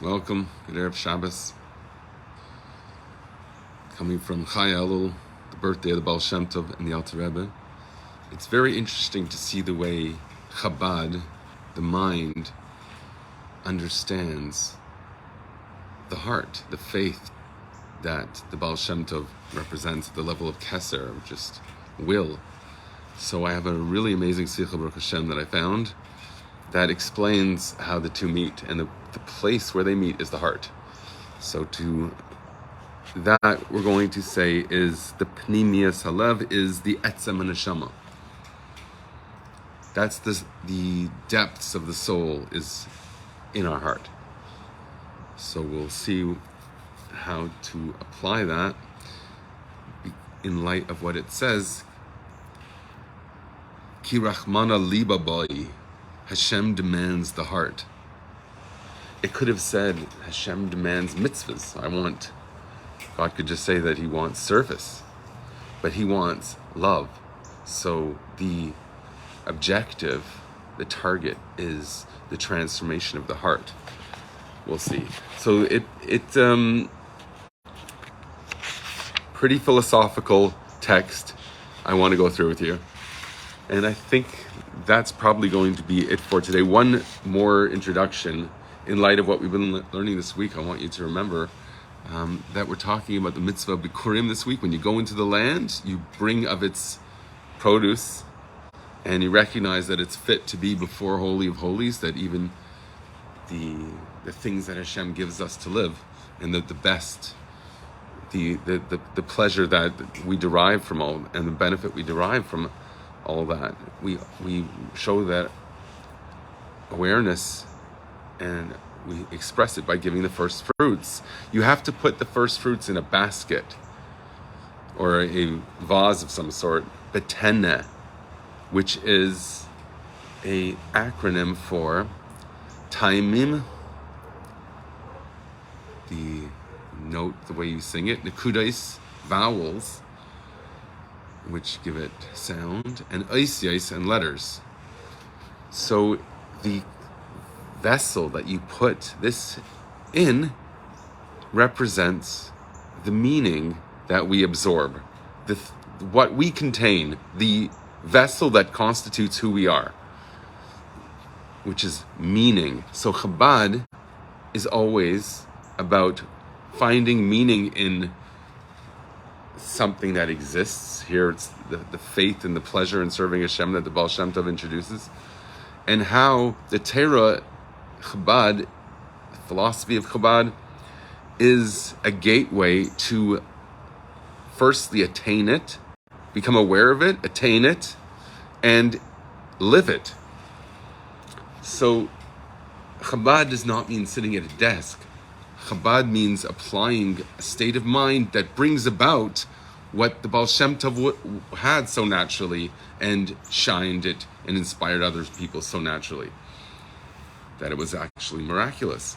Welcome, good Erev Shabbos. Coming from Chai Elul, the birthday of the Baal Shem Tov and the rebbe. It's very interesting to see the way Chabad, the mind, understands the heart, the faith that the Baal Shem Tov represents at the level of Keser, of just will. So I have a really amazing Sikha Baruch Hashem that I found that explains how the two meet, and the place where they meet is the heart. So to that we're going to say is the P'ni Mi'yis HaLev is the etzem and neshama. That's the depths of the soul is in our heart. So we'll see how to apply that in light of what it says. Ki rachmana liba boi, Hashem demands the heart. It could have said Hashem demands mitzvahs. God could just say that he wants service, but he wants love. So the objective, the target, is the transformation of the heart. We'll see. So it's pretty philosophical text I want to go through with you. And I think that's probably going to be it for today. One more introduction in light of what we've been learning this week. I want you to remember that we're talking about the mitzvah of Bikurim this week. When you go into the land, you bring of its produce, and you recognize that it's fit to be before Holy of Holies, that even the things that Hashem gives us to live, and that the best, the pleasure that we derive from all, and the benefit we derive from all that, we show that awareness, and we express it by giving the first fruits. You have to put the first fruits in a basket or a vase of some sort, betene, which is a acronym for taimim, the note, the way you sing it, nekudais, vowels, which give it sound, and oisios, and letters. So the vessel that you put this in represents the meaning that we absorb, what we contain, the vessel that constitutes who we are, which is meaning. So Chabad is always about finding meaning in something that exists. Here it's the faith and the pleasure in serving Hashem that the Baal Shem Tov introduces, and how the Torah, Chabad, the philosophy of Chabad, is a gateway to firstly attain it, become aware of it, attain it, and live it. So Chabad does not mean sitting at a desk. Chabad means applying a state of mind that brings about what the Baal Shem Tov had so naturally, and shined it and inspired other people so naturally, that it was actually miraculous.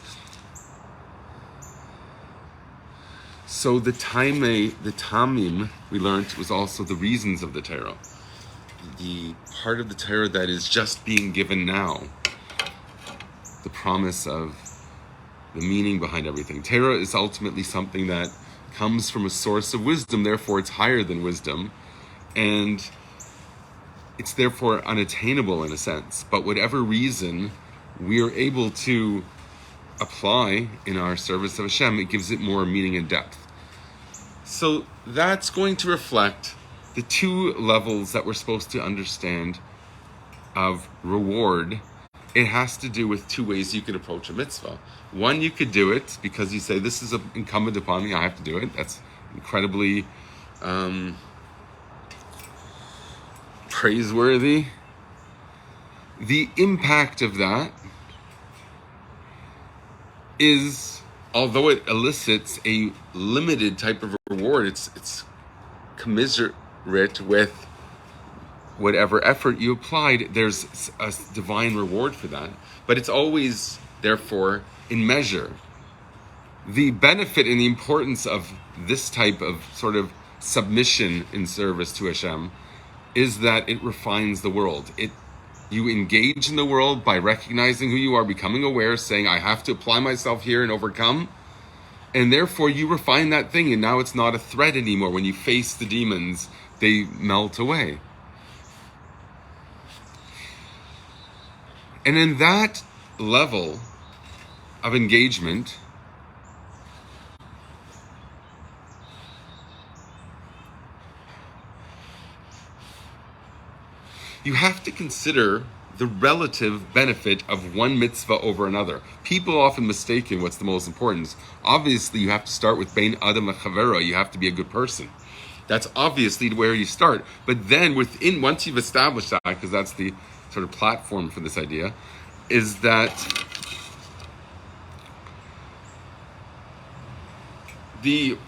So the tamim we learned was also the reasons of the Torah, the part of the Torah that is just being given now, the promise of the meaning behind everything. Torah is ultimately something that comes from a source of wisdom, therefore it's higher than wisdom, and it's therefore unattainable in a sense. But whatever reason we are able to apply in our service of Hashem, it gives it more meaning and depth. So that's going to reflect the two levels that we're supposed to understand of reward. It has to do with two ways you can approach a mitzvah. One, you could do it because you say, this is incumbent upon me, I have to do it. That's incredibly praiseworthy. The impact of that is, although it elicits a limited type of reward, it's commiserate with whatever effort you applied. There's a divine reward for that, but it's always, therefore, in measure. The benefit and the importance of this type of sort of submission in service to Hashem is that it refines the world. It You engage in the world by recognizing who you are, becoming aware, saying, I have to apply myself here and overcome. And therefore you refine that thing, and now it's not a threat anymore. When you face the demons, they melt away. And in that level of engagement, you have to consider the relative benefit of one mitzvah over another. People often mistaken what's the most important. Obviously, you have to start with Bein Adam Lechavero. You have to be a good person. That's obviously where you start. But then once you've established that, because that's the sort of platform for this idea, is that the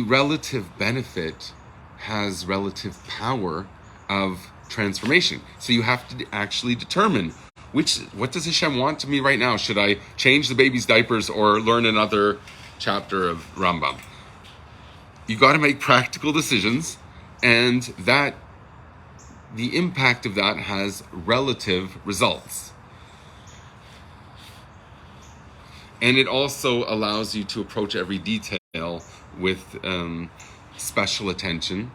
relative benefit has relative power of transformation. So you have to actually determine what does Hashem want to me right now? Should I change the baby's diapers or learn another chapter of Rambam? You got to make practical decisions, and that the impact of that has relative results. And it also allows you to approach every detail with special attention.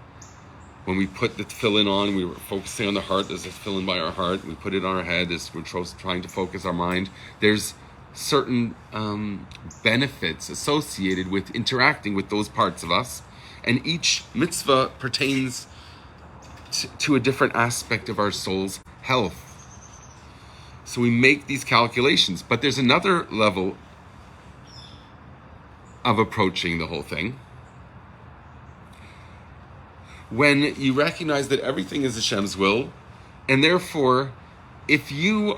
When we put the tefillin on, we were focusing on the heart. There's a tefillin by our heart. We put it on our head as we're trying to focus our mind. There's certain benefits associated with interacting with those parts of us. And each mitzvah pertains to a different aspect of our soul's health. So we make these calculations. But there's another level of approaching the whole thing. When you recognize that everything is Hashem's will, and therefore, if you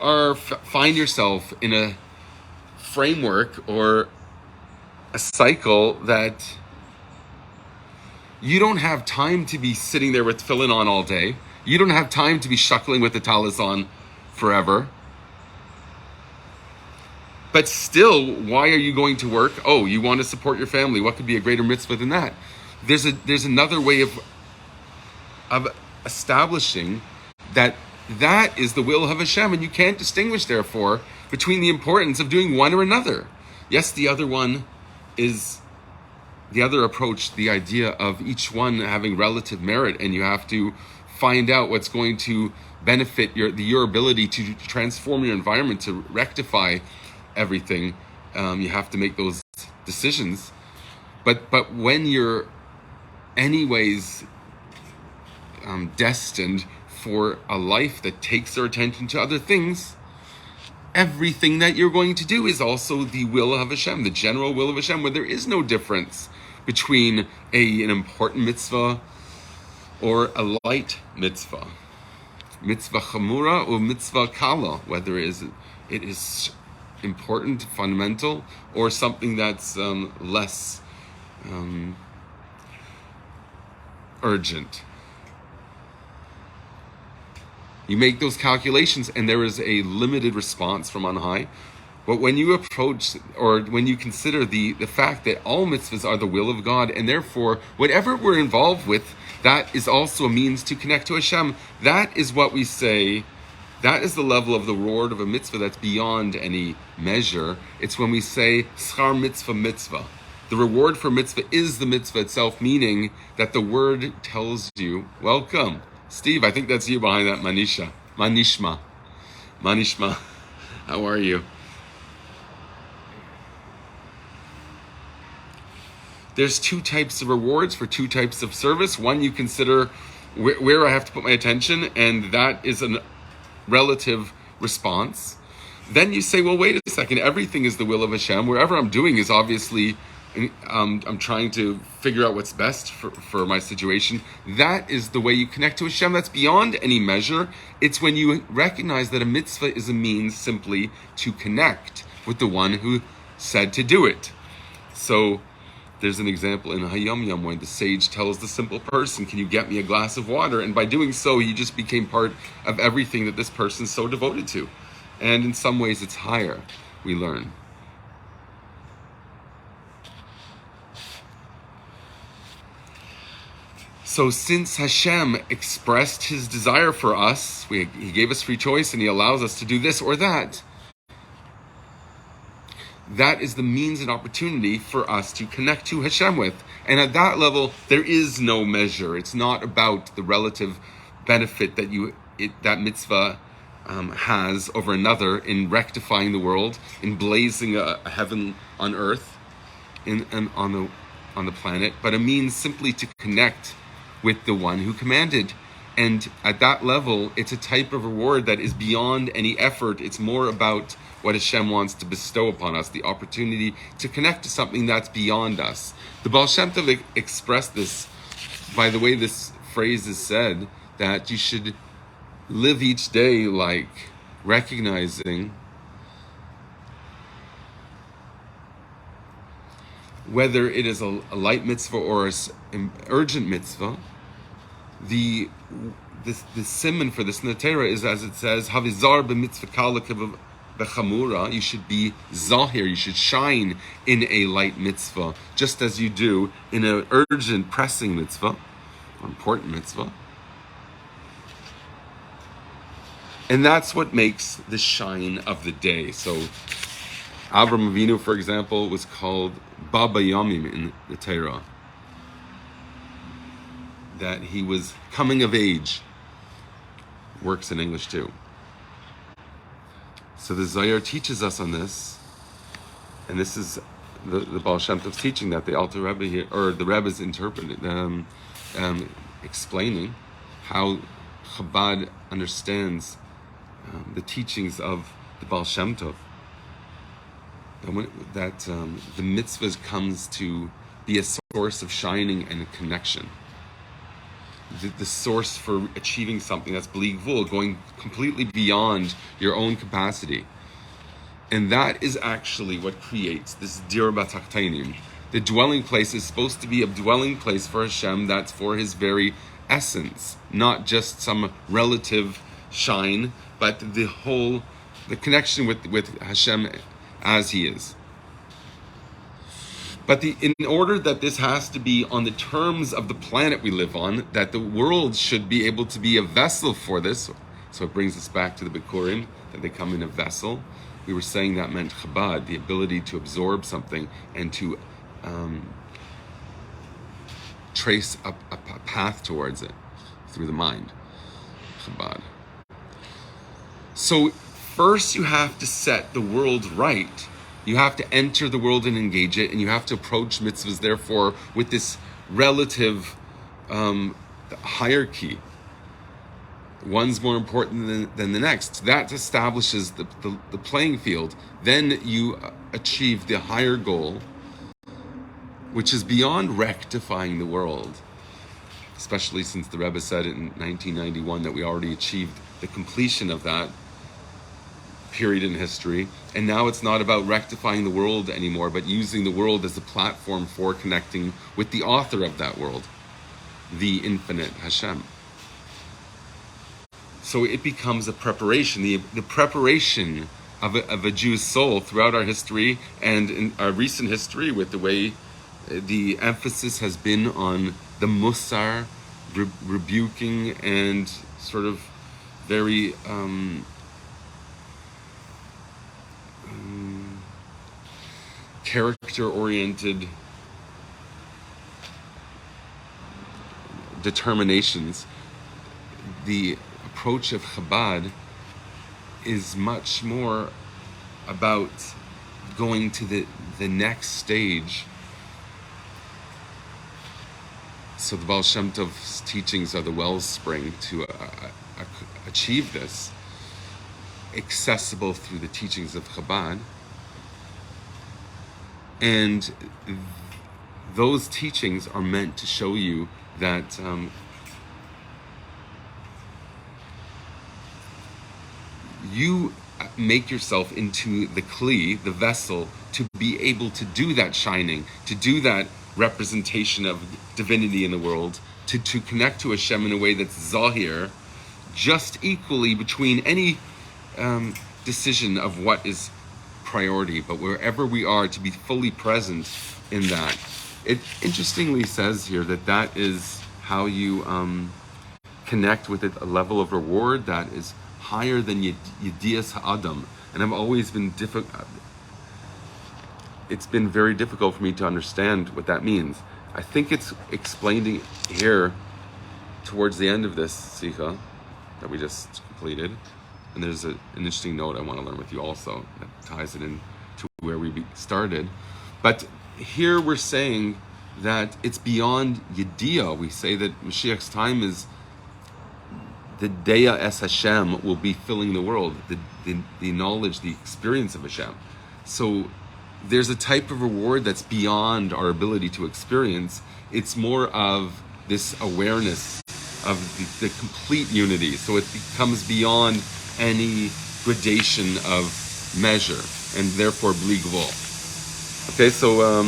find yourself in a framework or a cycle that you don't have time to be sitting there with tefillin on all day, you don't have time to be shuckling with the talis on forever, but still, why are you going to work? Oh, you want to support your family. What could be a greater mitzvah than that? There's another way of establishing that is the will of Hashem, and you can't distinguish, therefore, between the importance of doing one or another. Yes, the other one is the other approach, the idea of each one having relative merit, and you have to find out what's going to benefit your ability to transform your environment, to rectify everything. You have to make those decisions. But when you're anyways destined for a life that takes their attention to other things, everything that you're going to do is also the will of Hashem, the general will of Hashem, where there is no difference between an important mitzvah or a light mitzvah, mitzvah chamura or mitzvah kala, whether it is important, fundamental, or something that's less urgent. You make those calculations, and there is a limited response from on high. But when you approach, or when you consider the fact that all mitzvahs are the will of God, and therefore, whatever we're involved with, that is also a means to connect to Hashem. That is what we say, that is the level of the reward of a mitzvah that's beyond any measure. It's when we say, schar mitzvah mitzvah. The reward for mitzvah is the mitzvah itself, meaning that the word tells you, welcome. Steve, I think that's you behind that Manishma. How are you? There's two types of rewards for two types of service. One, you consider where I have to put my attention, and that is a relative response. Then you say, well, wait a second, everything is the will of Hashem. Wherever I'm doing is obviously, I'm trying to figure out what's best for my situation. That is the way you connect to Hashem. That's beyond any measure. It's when you recognize that a mitzvah is a means simply to connect with the one who said to do it. So there's an example in Hayom Yom when the sage tells the simple person, can you get me a glass of water? And by doing so, you just became part of everything that this person's so devoted to. And in some ways, it's higher, we learn. So since Hashem expressed his desire for us, he gave us free choice and he allows us to do this or that, that is the means and opportunity for us to connect to Hashem with. And at that level, there is no measure. It's not about the relative benefit that that mitzvah has over another in rectifying the world, in blazing a heaven on earth, on the planet, but a means simply to connect with the one who commanded. And at that level, it's a type of reward that is beyond any effort. It's more about what Hashem wants to bestow upon us, the opportunity to connect to something that's beyond us. The Baal Shem Tov expressed this by the way this phrase is said, that you should live each day like recognizing whether it is a light mitzvah or an urgent mitzvah. The siman for this in the Torah is, as it says, Havizar b'mitzvah kala b'chamura. You should be zahir, you should shine in a light mitzvah, just as you do in an urgent, pressing mitzvah, or important mitzvah. And that's what makes the shine of the day. So Avram Avinu, for example, was called Baba Yamim in the Torah, that he was coming of age. Works in English too. So the Zohar teaches us on this, and this is the Baal Shem Tov's teaching that the Alter Rebbe here, or the Rebbe is interpreting, explaining how Chabad understands the teachings of the Baal Shem Tov. That the mitzvahs comes to be a source of shining and a connection. The source for achieving something that's bli gvul, going completely beyond your own capacity. And that is actually what creates this dir b'tachtainim. The dwelling place is supposed to be a dwelling place for Hashem that's for his very essence, not just some relative shine, but the connection with Hashem as he is. But in order that this has to be on the terms of the planet we live on, that the world should be able to be a vessel for this. So it brings us back to the Bikurim, that they come in a vessel. We were saying that meant Chabad, the ability to absorb something and to trace a path towards it through the mind. Chabad. So first you have to set the world right. You have to enter the world and engage it, and you have to approach mitzvahs, therefore, with this relative hierarchy. One's more important than the next. That establishes the playing field. Then you achieve the higher goal, which is beyond rectifying the world, especially since the Rebbe said in 1991 that we already achieved the completion of that period in history, and now it's not about rectifying the world anymore, but using the world as a platform for connecting with the author of that world, the infinite Hashem. So it becomes a preparation, the preparation of a Jew's soul throughout our history and in our recent history, with the way the emphasis has been on the musar, rebuking and sort of very character-oriented determinations. The approach of Chabad is much more about going to the next stage. So the Baal Shem Tov's teachings are the wellspring to achieve this, accessible through the teachings of Chabad. And those teachings are meant to show you that you make yourself into the kli, the vessel, to be able to do that shining, to do that representation of divinity in the world, to connect to Hashem in a way that's zahir, just equally between any decision of what is priority, but wherever we are, to be fully present in that. It interestingly says here that is how you connect with a level of reward that is higher than Yedias Ha'adam. And I've always been it's been very difficult for me to understand what that means. I think it's explained here towards the end of this Sikha that we just completed. And there's an interesting note I want to learn with you also that ties it in to where we started. But here we're saying that it's beyond Yediyah. We say that Mashiach's time is the Deya es Hashem will be filling the world, the knowledge, the experience of Hashem. So there's a type of reward that's beyond our ability to experience. It's more of this awareness of the complete unity. So it becomes beyond any gradation of measure, and therefore bli gvul. Okay, so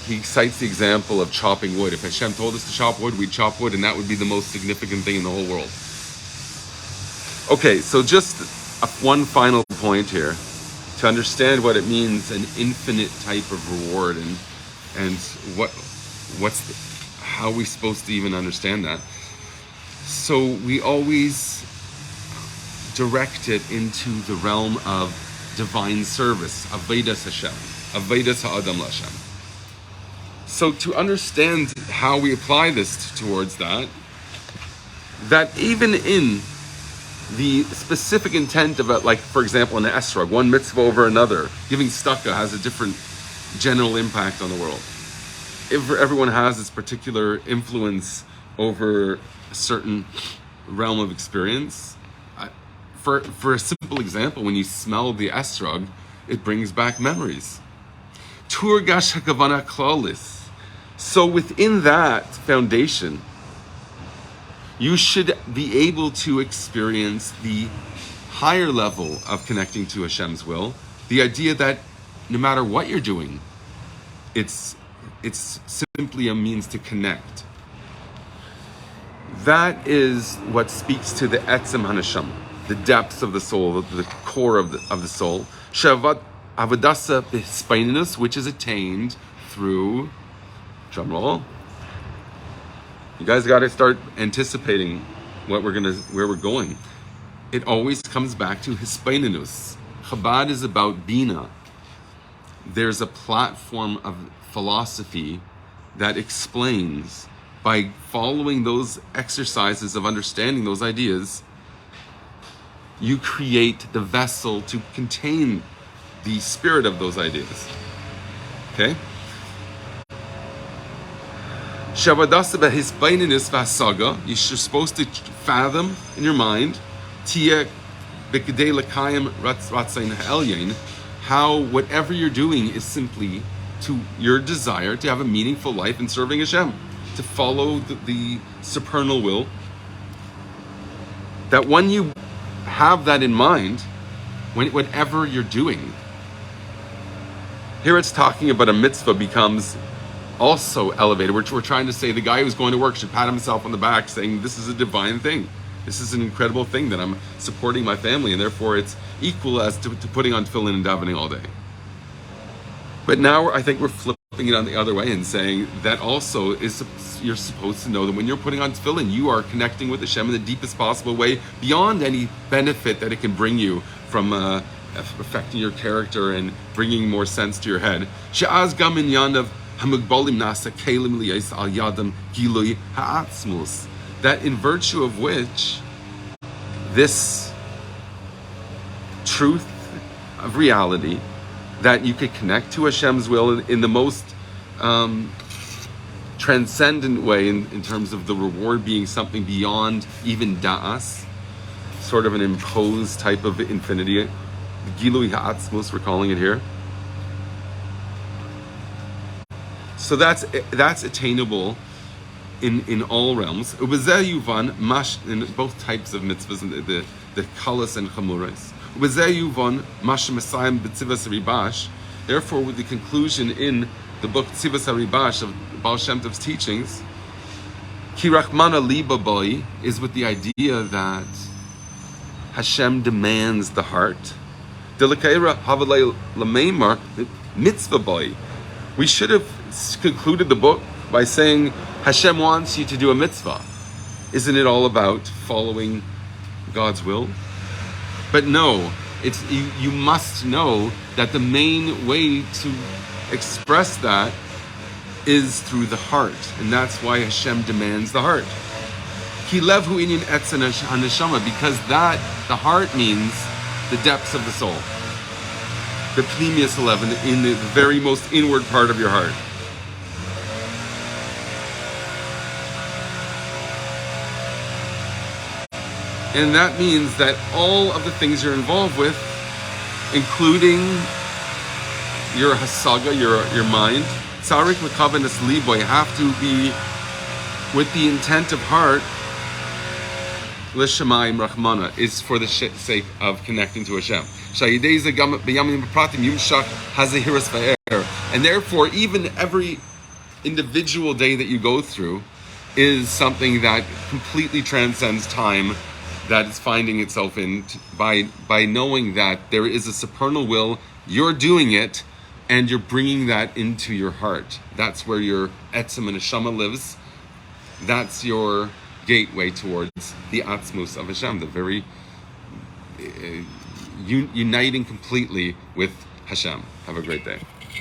he cites the example of chopping wood. If Hashem told us to chop wood, we'd chop wood, and that would be the most significant thing in the whole world. Okay, so just one final point here to understand what it means, an infinite type of reward, and how are we supposed to even understand that? So we always direct it into the realm of divine service, Avodas Hashem, Avodas Ha'adam L'Hashem. So to understand how we apply this towards that even in the specific intent of it, like for example in the esrog, one mitzvah over another, giving tzedakah has a different general impact on the world. If everyone has its particular influence over a certain realm of experience. For a simple example, when you smell the esrog, it brings back memories. Turgash hakavana klalis. So within that foundation, you should be able to experience the higher level of connecting to Hashem's will. The idea that no matter what you're doing, it's simply a means to connect. That is what speaks to the etzem haneshama, the depths of the soul, the core of the soul. Shavat avadasa b'hispaininus, which is attained through, drumroll. You guys got to start anticipating where we're going. It always comes back to hispaininus. Chabad is about bina. There's a platform of philosophy that explains, by following those exercises of understanding those ideas, you create the vessel to contain the spirit of those ideas. Okay? Shavadasa b'hisbaininus v'hasaga, you're supposed to fathom in your mind, tia b'kedei l'kayim ratzayin ha'elyain, how whatever you're doing is simply to your desire to have a meaningful life in serving Hashem, to follow the supernal will. That when you have that in mind, whatever you're doing, here it's talking about a mitzvah becomes also elevated. We're trying to say the guy who's going to work should pat himself on the back saying, this is a divine thing. This is an incredible thing that I'm supporting my family, and therefore it's equal as to putting on tefillin and davening all day. But now I think we're flipping it on the other way and saying that also is, you're supposed to know that when you're putting on tefillin, you are connecting with Hashem in the deepest possible way, beyond any benefit that it can bring you from affecting your character and bringing more sense to your head. She'az gam inyan of hamugbalim nasa kelim liyais al yadam gilui ha'atzmus. That in virtue of which this truth of reality, that you could connect to Hashem's will in the most transcendent way, in terms of the reward being something beyond even da'as, sort of an imposed type of infinity. Gilui ha'atzmus, we're calling it here. So that's attainable in all realms. In both types of mitzvahs, the kalas and chamuras. Therefore, with the conclusion in the book Tzivas HaRibash of Baal Shem Tov's teachings, Ki Rachmana Liba Boi is with the idea that Hashem demands the heart. Delekaira Havalei Lameimar Mitzvah Boi. We should have concluded the book by saying Hashem wants you to do a mitzvah. Isn't it all about following God's will? But no, you must know that the main way to express that is through the heart, and that's why Hashem demands the heart. Ki lev hu inyan etz haneshama, because the heart means the depths of the soul, the P'ni Mi'yis HaLev, in the very most inward part of your heart. And that means that all of the things you're involved with, including your hasaga, your mind, tzarik mekavan es libo, you have to be with the intent of heart, l'shamayim rachmana, is for the sake of connecting to Hashem. And therefore, even every individual day that you go through is something that completely transcends time, that is finding itself in by knowing that there is a supernal will, you're doing it, and you're bringing that into your heart. That's where your etzem and neshama lives. That's your gateway towards the atzmus of Hashem, the very uniting completely with Hashem. Have a great day.